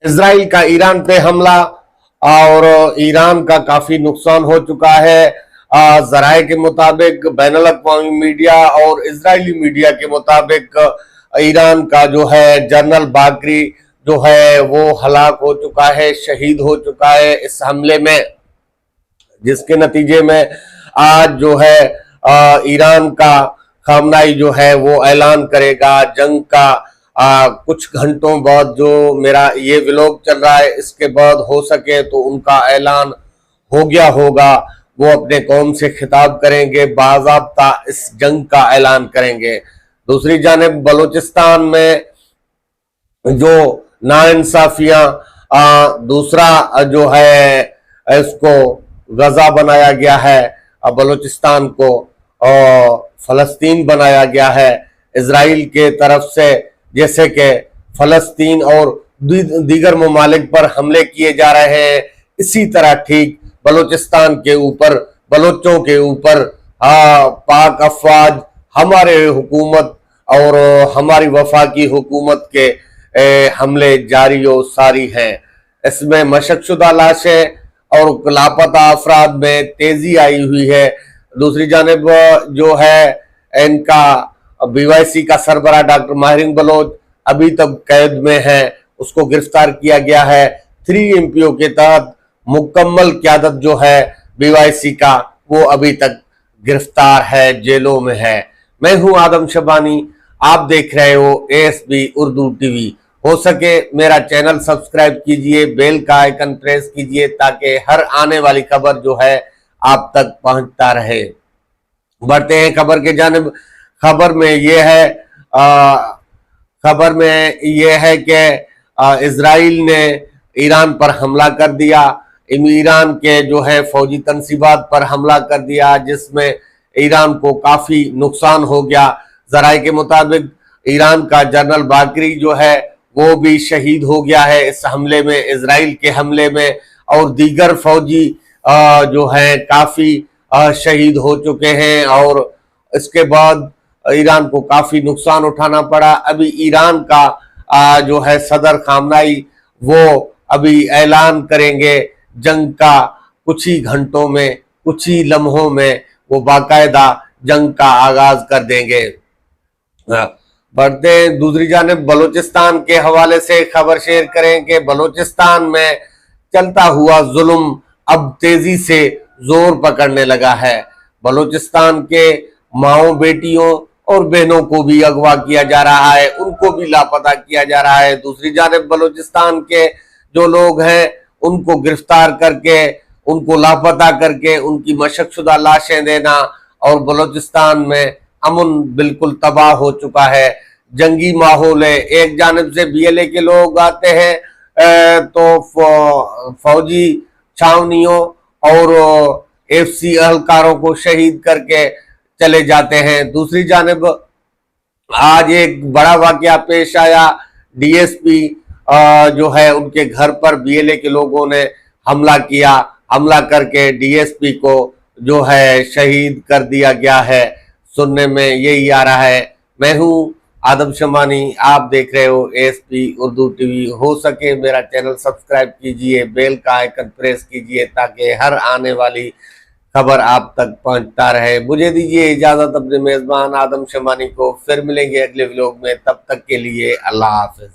Israel का Iran पे हमला और ईरान का काफी नुकसान हो चुका है। जराए के मुताबिक, बैनुल अक़वामी मीडिया और इजरायली मीडिया के मुताबिक ईरान का जो है जनरल बाकरी जो है वो हलाक हो चुका है, शहीद हो चुका है इस हमले में, जिसके नतीजे में आज जो है ईरान का खामनाई जो है वो ऐलान करेगा जंग का। कुछ घंटों बाद जो मेरा ये व्लॉग चल रहा है इसके बाद हो सके तो उनका ऐलान हो गया होगा, वो अपने कौम से खिताब करेंगे, बाज़ाब्ता इस जंग का ऐलान करेंगे। दूसरी जानिब बलूचिस्तान में जो नाइंसाफियां, दूसरा जो है इसको गजा बनाया गया है, बलूचिस्तान को फलस्तीन बनाया गया है इजराइल के तरफ से, जैसे कि फलस्तीन और दीगर ममालिक पर हमले किए जा रहे हैं, इसी तरह ठीक बलूचिस्तान के ऊपर, बलोचों के ऊपर पाक अफवाज, हमारे हुकूमत और हमारी वफाकी हुकूमत के हमले जारी और सारी हैं। इसमें मशक़शुदा लाशें और लापता अफराद में तेजी आई हुई है। दूसरी जानिब जो है इनका BYC का सरबराह डॉक्टर माहिरीन बलोच अभी तक कैद में है, उसको गिरफ्तार किया गया है। 3 MPO के तहत मुकम्मल क़यादत जो है BYC का वो अभी तक गिरफ्तार है, जेलों में है। मैं हूं आदम शबानी, आप देख रहे हो ASB उर्दू TV। हो सके मेरा चैनल सब्सक्राइब कीजिए, बेल का आइकन प्रेस कीजिए ताकि हर आने वाली खबर जो है आप तक पहुंचता रहे। बढ़ते हैं खबर के जानिब। खबर में यह है कि इजराइल ने ईरान पर हमला कर दिया, ईरान के जो है फौजी तनसीबात पर हमला कर दिया, जिसमें ईरान को काफी नुकसान हो गया। जराए के मुताबिक ईरान का जनरल बाकरी जो है वो भी शहीद हो गया है इस हमले में, इजराइल के हमले में, और दीगर फौजी जो है काफी शहीद हो चुके हैं और इसके बाद ईरान को काफी नुकसान उठाना पड़ा। अभी ईरान का जो है सदर खामनाई वो अभी ऐलान करेंगे जंग का, कुछ ही घंटों में, कुछ ही लम्हों में वो बाकायदा जंग का आगाज कर देंगे। बढ़ते दूसरी जानिब बलूचिस्तान के हवाले से खबर शेयर करें कि बलूचिस्तान में चलता हुआ जुल्म अब तेजी से जोर पकड़ने लगा है। बलूचिस्तान के माओं, बेटियों और बहनों को भी अगवा किया जा रहा है, उनको भी लापता किया जा रहा है। दूसरी जानिब बलूचिस्तान के जो लोग हैं उनको गिरफ्तार करके, उनको लापता करके उनकी मशक़शुदा लाशें देना, और बलूचिस्तान में अमन बिल्कुल तबाह हो चुका है, जंगी माहौल है। एक जानिब से BLA के लोग आते हैं तो फौजी छावनियों और FC अहलकारों को शहीद करके चले जाते हैं। दूसरी जानिब आज एक बड़ा वाकया पेश आया, DSP जो है उनके घर पर BLA के लोगों ने हमला किया, हमला करके DSP को जो है शहीद कर दिया गया है। सुनने में यही आ रहा है। मैं हूं आदम शबानी, आप देख रहे हो ASB उर्दू TV। हो सके मेरा चैनल सब्सक्राइब कीजिए, बेल का आइकन प्रेस कीजिए ताकि हर आने वाली खबर आप तक पहुंचता रहे। मुझे दीजिए इजाजत, अपने मेजबान आदम शबानी को फिर मिलेंगे अगले व्लॉग में। तब तक के लिए अल्लाह हाफिज।